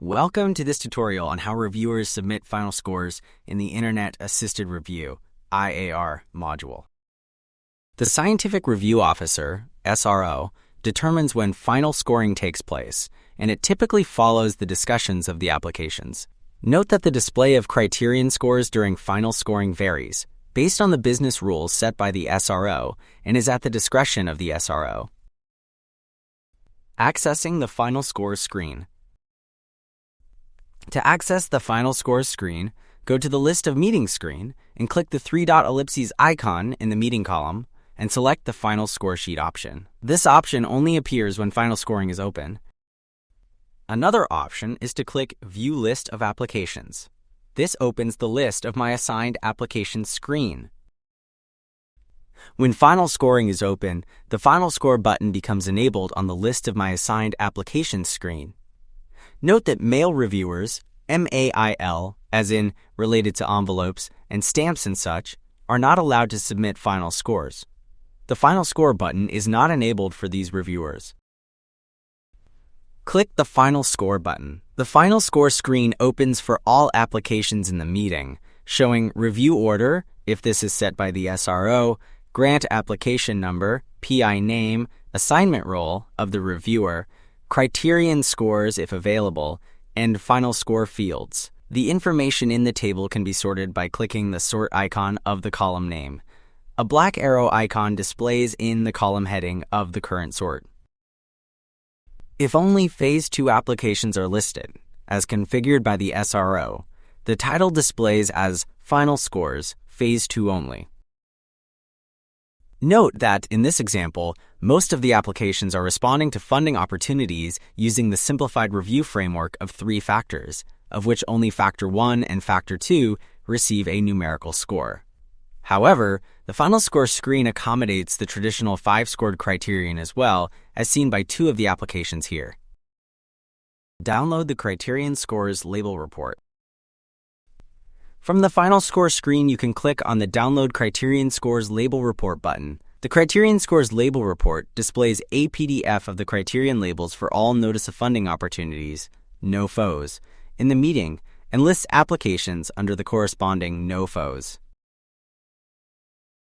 Welcome to this tutorial on how reviewers submit final scores in the Internet Assisted Review (IAR) module. The Scientific Review Officer, SRO, determines when final scoring takes place, and it typically follows the discussions of the applications. Note that the display of Criterion scores during final scoring varies, based on the business rules set by the SRO, and is at the discretion of the SRO. Accessing the final scores screen. To access the final scores screen, go to the List of Meetings screen and click the three-dot ellipses icon in the meeting column and select the Final Score Sheet option. This option only appears when final scoring is open. Another option is to click View List of Applications. This opens the list of my assigned applications screen. When final scoring is open, the Final Score button becomes enabled on the List of my assigned applications screen. Note that mail reviewers, MAIL, as in related to envelopes and stamps and such, are not allowed to submit final scores. The Final Score button is not enabled for these reviewers. Click the Final Score button. The Final Score screen opens for all applications in the meeting, showing review order, if this is set by the SRO, grant application number, PI name, assignment role of the reviewer, Criterion scores if available, and final score fields. The information in the table can be sorted by clicking the sort icon of the column name. A black arrow icon displays in the column heading of the current sort. If only Phase 2 applications are listed, as configured by the SRO, the title displays as Final Scores, Phase 2 only. Note that, in this example, most of the applications are responding to funding opportunities using the simplified review framework of 3 factors, of which only Factor 1 and Factor 2 receive a numerical score. However, the Final Score screen accommodates the traditional 5-scored criterion as well, as seen by 2 of the applications here. Download the Criterion Scores Label Report. From the Final Score screen, you can click on the Download Criterion Scores Label Report button. The Criterion Scores Label Report displays a PDF of the criterion labels for all Notice of Funding opportunities, NOFOs, in the meeting and lists applications under the corresponding NOFOs.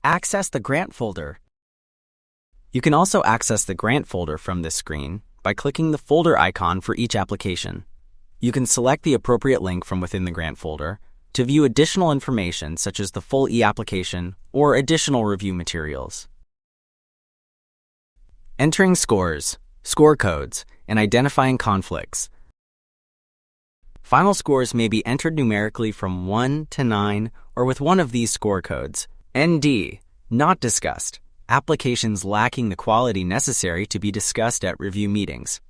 Access the Grant folder. You can also access the Grant folder from this screen by clicking the folder icon for each application. You can select the appropriate link from within the Grant folder to view additional information such as the full e-application or additional review materials. Entering scores, score codes, and identifying conflicts. Final scores may be entered numerically from 1 to 9 or with one of these score codes. ND, not discussed, applications lacking the quality necessary to be discussed at review meetings.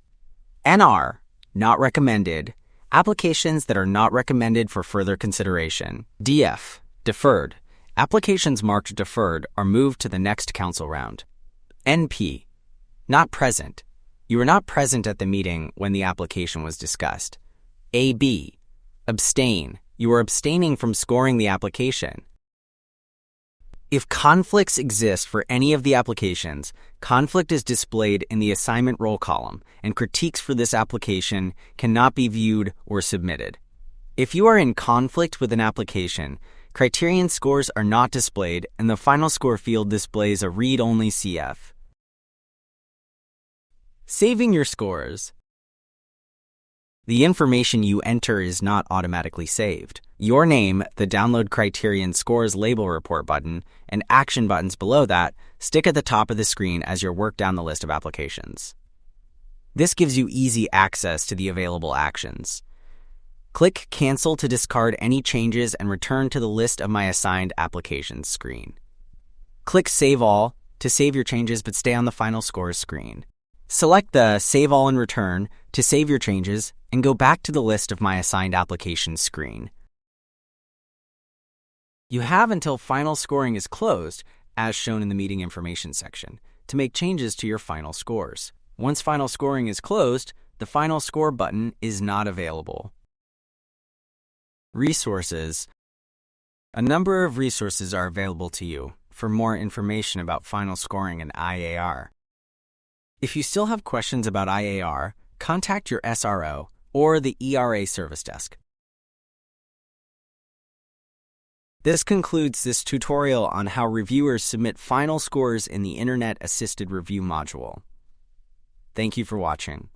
NR, not recommended, applications that are not recommended for further consideration. DF, deferred, applications marked deferred are moved to the next council round. NP, not present, you were not present at the meeting when the application was discussed. AB, abstain, you were abstaining from scoring the application. If conflicts exist for any of the applications, conflict is displayed in the assignment role column, and critiques for this application cannot be viewed or submitted. If you are in conflict with an application, criterion scores are not displayed, and the final score field displays a read-only CF. Saving your scores. The information you enter is not automatically saved. Your name, the Download Criterion Scores Label Report button, and action buttons below that stick at the top of the screen as you work down the list of applications. This gives you easy access to the available actions. Click Cancel to discard any changes and return to the List of My Assigned Applications screen. Click Save All to save your changes but stay on the Final Scores screen. Select the Save All and Return to save your changes and go back to the List of My Assigned Applications screen. You have until final scoring is closed, as shown in the meeting information section, to make changes to your final scores. Once final scoring is closed, the Final Score button is not available. Resources. A number of resources are available to you for more information about final scoring in IAR. If you still have questions about IAR, contact your SRO or the ERA Service Desk. This concludes this tutorial on how reviewers submit final scores in the Internet Assisted Review module. Thank you for watching.